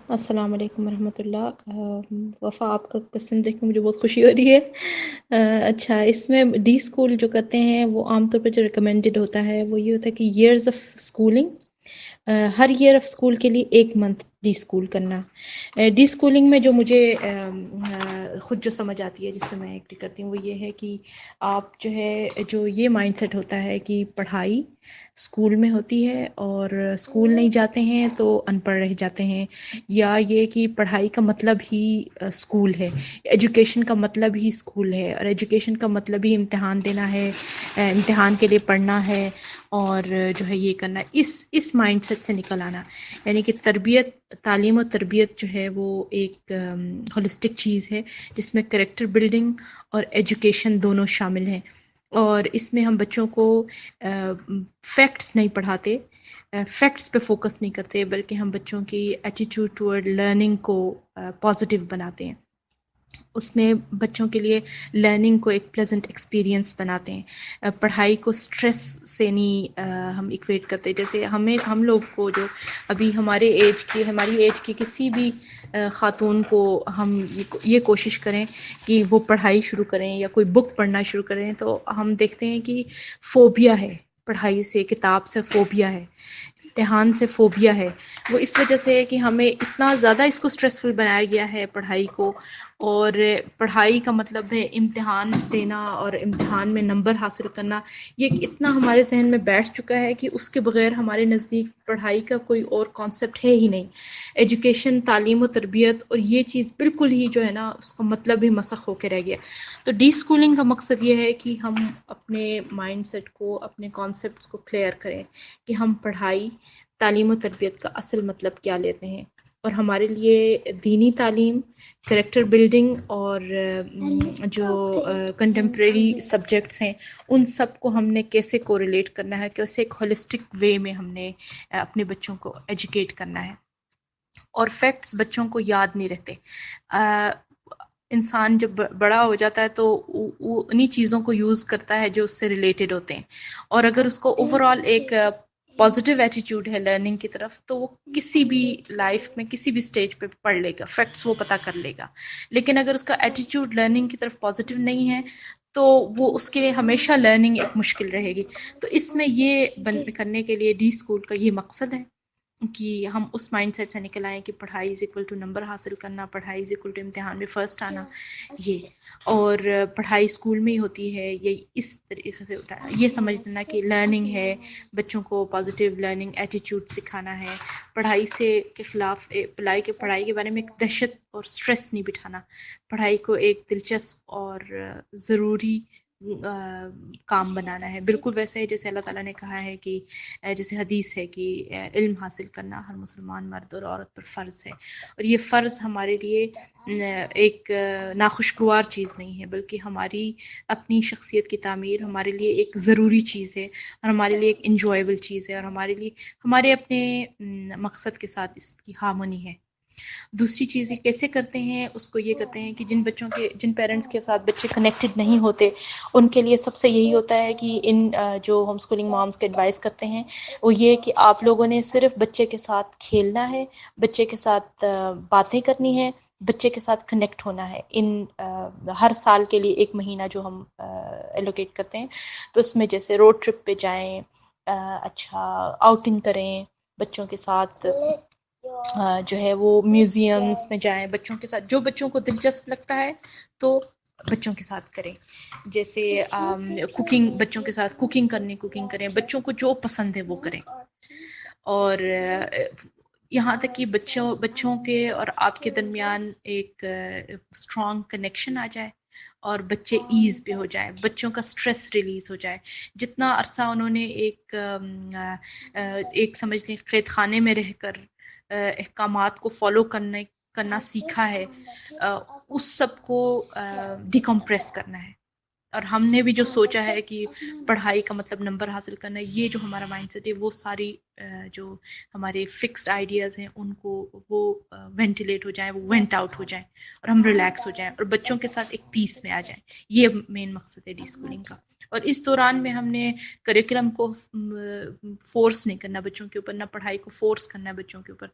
السلام علیکم ورحمۃ اللہ۔ وفا، آپ کا کوسچن دیکھ کے مجھے بہت خوشی ہو رہی ہے۔ اچھا، اس میں ڈی اسکول جو کرتے ہیں وہ عام طور پہ جو ریکمینڈڈ ہوتا ہے وہ یہ ہوتا ہے کہ ایئرز آف اسکولنگ، ہر ایئر آف اسکول کے لیے 1 منتھ ڈی اسکول کرنا۔ ڈی اسکولنگ میں جو مجھے خود جو سمجھ آتی ہے، جس سے میں ایگری کرتی ہوں، وہ یہ ہے کہ آپ جو ہے جو یہ مائنڈ سیٹ ہوتا ہے کہ پڑھائی اسکول میں ہوتی ہے اور اسکول نہیں جاتے ہیں تو ان پڑھ رہ جاتے ہیں، یا یہ کہ پڑھائی کا مطلب ہی اسکول ہے، ایجوکیشن کا مطلب ہی اسکول ہے، اور ایجوکیشن کا مطلب ہی امتحان دینا ہے، امتحان کے لیے پڑھنا ہے اور جو ہے یہ کرنا ہے۔ اس مائنڈ سیٹ سے نکل آنا، یعنی کہ تعلیم و تربیت جو ہے وہ ایک ہولسٹک چیز ہے، جس میں کریکٹر بلڈنگ اور ایجوکیشن دونوں شامل ہیں۔ اور اس میں ہم بچوں کو فیکٹس نہیں پڑھاتے، فیکٹس پہ فوکس نہیں کرتے، بلکہ ہم بچوں کی ایٹیٹیوڈ ٹورڈ لرننگ کو پازیٹیو بناتے ہیں۔ اس میں بچوں کے لیے لرننگ کو ایک پلیزنٹ ایکسپیرینس بناتے ہیں۔ پڑھائی کو سٹریس سے نہیں ہم ایکویٹ کرتے، جیسے ہم لوگ کو جو ابھی ہماری ایج کی کسی بھی خاتون کو ہم یہ کوشش کریں کہ وہ پڑھائی شروع کریں یا کوئی بک پڑھنا شروع کریں، تو ہم دیکھتے ہیں کہ فوبیا ہے، پڑھائی سے، کتاب سے فوبیا ہے، امتحان سے فوبیا ہے۔ وہ اس وجہ سے ہے کہ ہمیں اتنا زیادہ اس کو سٹریسفل بنایا گیا ہے پڑھائی کو، اور پڑھائی کا مطلب ہے امتحان دینا اور امتحان میں نمبر حاصل کرنا۔ یہ اتنا ہمارے ذہن میں بیٹھ چکا ہے کہ اس کے بغیر ہمارے نزدیک پڑھائی کا کوئی اور کانسیپٹ ہے ہی نہیں۔ ایجوکیشن، تعلیم و تربیت، اور یہ چیز بالکل ہی جو ہے نا، اس کا مطلب ہی مسخ ہو کے رہ گیا۔ تو ڈی اسکولنگ کا مقصد یہ ہے کہ ہم اپنے مائنڈ سیٹ کو، اپنے کانسیپٹس کو کلیئر کریں کہ ہم پڑھائی، تعلیم و تربیت کا اصل مطلب کیا لیتے ہیں، اور ہمارے لیے دینی تعلیم، کریکٹر بلڈنگ اور جو کنٹمپریری سبجیکٹس ہیں، ان سب کو ہم نے کیسے کوریلیٹ کرنا ہے، کیسے ایک ہولسٹک وے میں ہم نے اپنے بچوں کو ایجوکیٹ کرنا ہے۔ اور فیکٹس بچوں کو یاد نہیں رہتے۔ انسان جب بڑا ہو جاتا ہے تو وہ انہی چیزوں کو یوز کرتا ہے جو اس سے ریلیٹڈ ہوتے ہیں، اور اگر اس کو اوور آل ایک پازیٹیو ایٹیٹیوڈ ہے لرننگ کی طرف، تو وہ کسی بھی لائف میں کسی بھی سٹیج پہ پڑھ لے گا، فیکٹس وہ پتہ کر لے گا۔ لیکن اگر اس کا ایٹیٹیوڈ لرننگ کی طرف پازیٹیو نہیں ہے تو وہ اس کے لیے ہمیشہ لرننگ ایک مشکل رہے گی۔ تو اس میں یہ کرنے کے لیے ڈی اسکول کا یہ مقصد ہے کہ ہم اس مائنڈ سیٹ سے نکل آئیں کہ پڑھائی از اکول ٹو نمبر حاصل کرنا، پڑھائی از اکول ٹو امتحان میں فرسٹ آنا، یہ اور پڑھائی اسکول میں ہی ہوتی ہے۔ یہ اس طریقے سے یہ سمجھ لینا کہ لرننگ ہے، بچوں کو پازیٹیو لرننگ ایٹیٹیوڈ سکھانا ہے، پڑھائی سے کے خلاف پڑھائی کے بارے میں ایک دہشت اور سٹریس نہیں بٹھانا، پڑھائی کو ایک دلچسپ اور ضروری کام بنانا ہے۔ بالکل ویسے ہی جیسے اللہ تعالیٰ نے کہا ہے کہ جیسے حدیث ہے کہ علم حاصل کرنا ہر مسلمان مرد اور عورت پر فرض ہے، اور یہ فرض ہمارے لیے ایک ناخوشگوار چیز نہیں ہے، بلکہ ہماری اپنی شخصیت کی تعمیر ہمارے لیے ایک ضروری چیز ہے، اور ہمارے لیے ایک انجوائبل چیز ہے، اور ہمارے لیے ہمارے اپنے مقصد کے ساتھ اس کی ہارمونی ہے۔ دوسری چیز یہ کیسے کرتے ہیں، اس کو یہ کرتے ہیں کہ جن پیرنٹس کے ساتھ بچے کنیکٹڈ نہیں ہوتے، ان کے لیے سب سے یہی ہوتا ہے کہ ان جو ہوم اسکولنگ مامس کے ایڈوائز کرتے ہیں وہ یہ کہ آپ لوگوں نے صرف بچے کے ساتھ کھیلنا ہے، بچے کے ساتھ باتیں کرنی ہے، بچے کے ساتھ کنیکٹ ہونا ہے۔ ہر سال کے لیے 1 مہینہ جو ہم ایلوکیٹ کرتے ہیں، تو اس میں جیسے روڈ ٹرپ پہ جائیں، اچھا آؤٹنگ کریں بچوں کے ساتھ، جو ہے وہ میوزیمز میں جائیں بچوں کے ساتھ، جو بچوں کو دلچسپ لگتا ہے تو بچوں کے ساتھ کریں۔ جیسے کوکنگ، بچوں کے ساتھ کوکنگ کریں، بچوں کو جو پسند ہے وہ کریں، اور یہاں تک کہ بچوں کے اور آپ کے درمیان ایک اسٹرانگ کنیکشن آ جائے، اور بچے ایز پہ ہو جائیں، بچوں کا سٹریس ریلیز ہو جائے۔ جتنا عرصہ انہوں نے ایک سمجھ لیں قید خانے میں رہ کر احکامات کو فالو کرنا سیکھا ہے، اس سب کو ڈیکمپریس کرنا ہے۔ اور ہم نے بھی جو سوچا ہے کہ پڑھائی کا مطلب نمبر حاصل کرنا ہے، یہ جو ہمارا مائنڈ سیٹ ہے، وہ ساری جو ہمارے فکسڈ آئیڈیاز ہیں ان کو وہ وینٹیلیٹ ہو جائیں، وہ وینٹ آؤٹ ہو جائیں، اور ہم ریلیکس ہو جائیں، اور بچوں کے ساتھ ایک پیس میں آ جائیں۔ یہ مین مقصد ہے ڈی اسکولنگ کا۔ اور اس دوران میں ہم نے کریکولم کو فورس نہیں کرنا بچوں کے اوپر، نہ پڑھائی کو فورس کرنا ہے بچوں کے اوپر.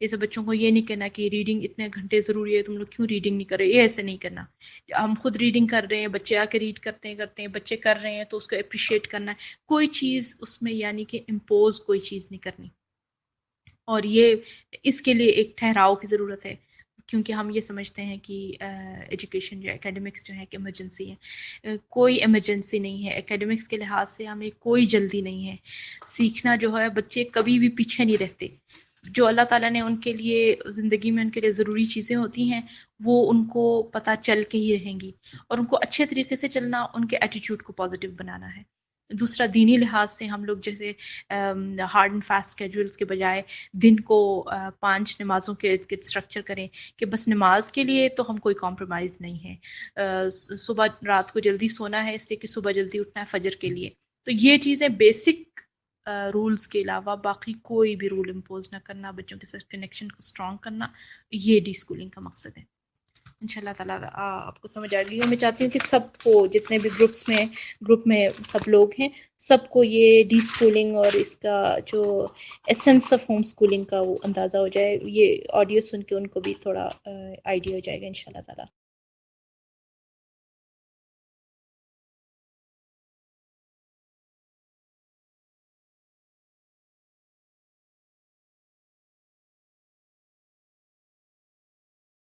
جیسے بچوں کو یہ نہیں کہنا کہ ریڈنگ اتنے گھنٹے ضروری ہے، تم لوگ کیوں ریڈنگ نہیں کر رہے، یہ ایسے نہیں کرنا. ہم خود ریڈنگ کر رہے ہیں، بچے آ کے ریڈ کرتے ہیں بچے کر رہے ہیں تو اس کو اپریشیٹ کرنا ہے. کوئی چیز اس میں یعنی کہ امپوز کوئی چیز نہیں کرنی. اور یہ اس کے لیے ایک ٹھہراؤ کی ضرورت ہے، کیونکہ ہم یہ سمجھتے ہیں کہ ایجوکیشن جو اکیڈمکس جو ہے کہ ایمرجنسی ہے. کوئی ایمرجنسی نہیں ہے اکیڈمکس کے لحاظ سے، ہمیں کوئی جلدی نہیں ہے. سیکھنا جو ہے، بچے کبھی بھی پیچھے نہیں رہتے. جو اللہ تعالیٰ نے ان کے لیے زندگی میں ان کے لیے ضروری چیزیں ہوتی ہیں وہ ان کو پتہ چل کے ہی رہیں گی، اور ان کو اچھے طریقے سے چلنا، ان کے ایٹیٹیوڈ کو پازیٹیو بنانا ہے. دوسرا دینی لحاظ سے ہم لوگ جیسے ہارڈ اینڈ فاسٹ اسکیجولس کے بجائے دن کو 5 نمازوں کے اسٹرکچر کریں کہ بس نماز کے لیے تو ہم کوئی کمپرومائز نہیں ہے. صبح رات کو جلدی سونا ہے اس لیے کہ صبح جلدی اٹھنا ہے فجر کے لیے. تو یہ چیزیں بیسک رولز کے علاوہ باقی کوئی بھی رول امپوز نہ کرنا، بچوں کے ساتھ کنیکشن کو اسٹرانگ کرنا، یہ ڈی اسکولنگ کا مقصد ہے. انشاءاللہ تعالیٰ آپ کو سمجھ آ گئی. میں چاہتی ہوں کہ سب کو، جتنے بھی گروپ میں سب لوگ ہیں، سب کو یہ ڈی اسکولنگ اور اس کا جو ایسنس آف ہوم اسکولنگ کا وہ اندازہ ہو جائے. یہ آڈیو سن کے ان کو بھی تھوڑا آئیڈیا ہو جائے گا انشاءاللہ تعالیٰ.